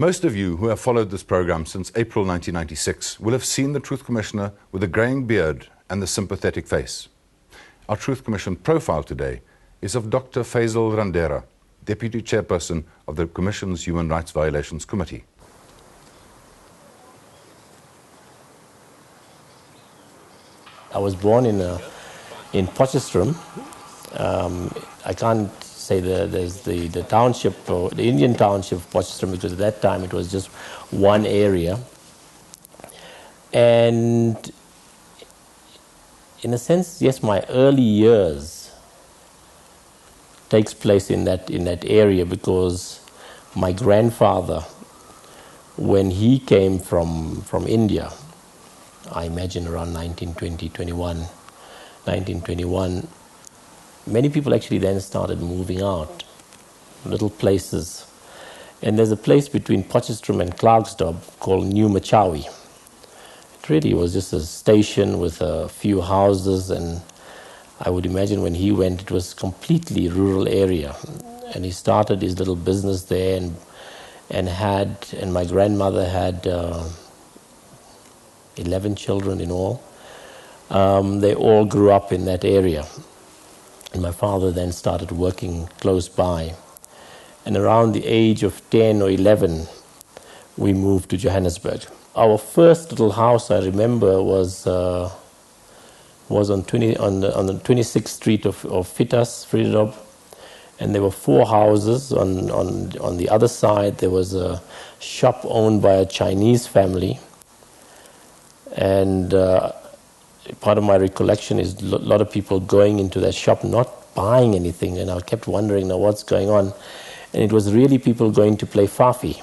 Most of you who have followed this program since April 1996 will have seen the Truth Commissioner with a greying beard and the sympathetic face. Our Truth Commission profile today is of Dr Fazel Randera, Deputy Chairperson of the Commission's Human Rights Violations Committee. I was born in Potchefstroom. I can't say there's the township, or the Indian township of Potchefstroom, because at that time it was just one area. And in a sense, yes, my early years takes place in that area, because my grandfather, when he came from India, I imagine around 1921, many people actually then started moving out, little places. And there's a place between Potchefstroom and Klerksdorp called New Machawi. It really was just a station with a few houses, and I would imagine when he went, it was completely rural area. And he started his little business there, and my grandmother had 11 children in all. They all grew up in that area. And my father then started working close by. And around the age of 10 or 11, we moved to Johannesburg. Our first little house, I remember, was on the 26th Street of Fitas, Vredendorp. And there were 4 houses. On the other side, there was a shop owned by a Chinese family. And part of my recollection is a lot of people going into that shop, not buying anything, and I kept wondering, now what's going on? And it was really people going to play Fafi.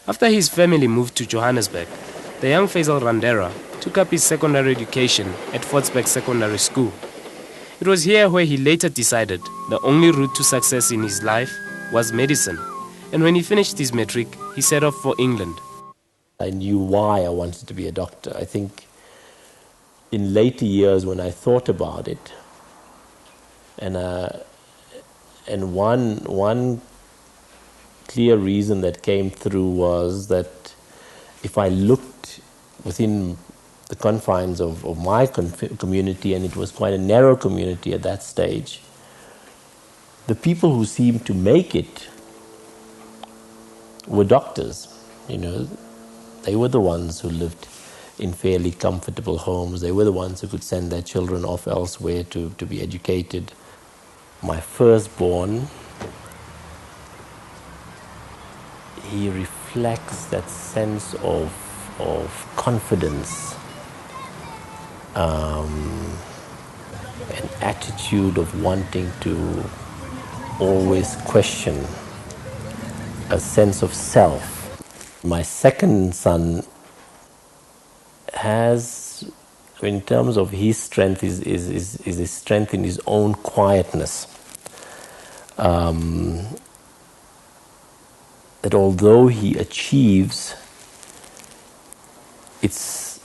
After his family moved to Johannesburg, the young Fazel Randera took up his secondary education at Fortsburg Secondary School. It was here where he later decided the only route to success in his life was medicine. And when he finished his matric, he set off for England. I knew why I wanted to be a doctor. I think in later years when I thought about it, and one clear reason that came through was that if I looked within the confines of my community, and it was quite a narrow community at that stage, the people who seemed to make it were doctors, you know. They were the ones who lived in fairly comfortable homes. They were the ones who could send their children off elsewhere to be educated. My firstborn, he reflects that sense of confidence, an attitude of wanting to always question, a sense of self. My second son has, in terms of his strength, is his strength in his own quietness. That although he achieves, it's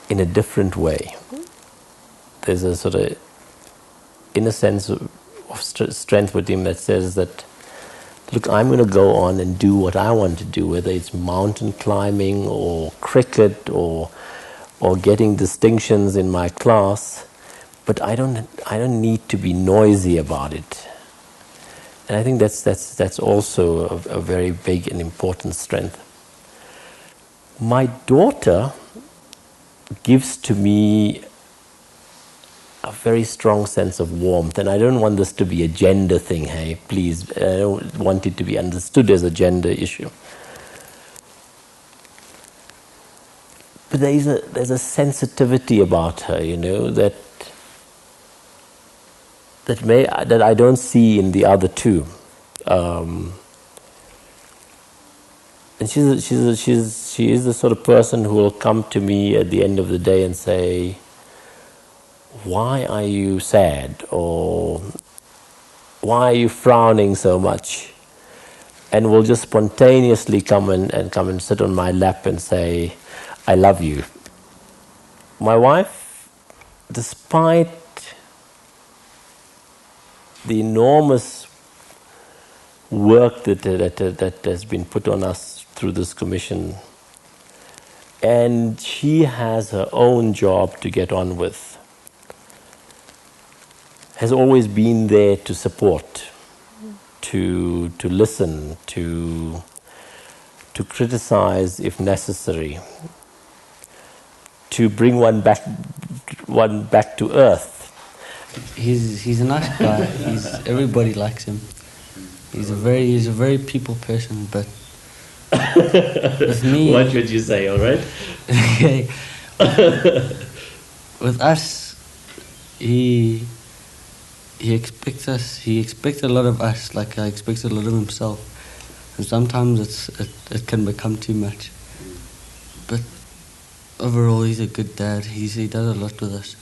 in a different way. There's a sort of inner sense of strength with him that says that, look, I'm going to go on and do what I want to do, whether it's mountain climbing or cricket or getting distinctions in my class, but I don't need to be noisy about it. And I think that's also a very big and important strength. My daughter gives to me a very strong sense of warmth, and I don't want this to be a gender thing, hey, please. I don't want it to be understood as a gender issue. But there's a sensitivity about her, you know, that I don't see in the other two. And she is the sort of person who will come to me at the end of the day and say, why are you sad? Or why are you frowning so much? And will just spontaneously come and sit on my lap and say, I love you. My wife, despite the enormous work that has been put on us through this commission. And she has her own job to get on with. Has always been there to support, to listen, to criticize if necessary, to bring one back to earth. He's a nice guy. Everybody likes him. He's a very people person, but with me, What would you say? All right. Okay. With us, he expects a lot of us, like he expects a lot of himself, and sometimes it can become too much. But overall, he's a good dad. He does a lot with us.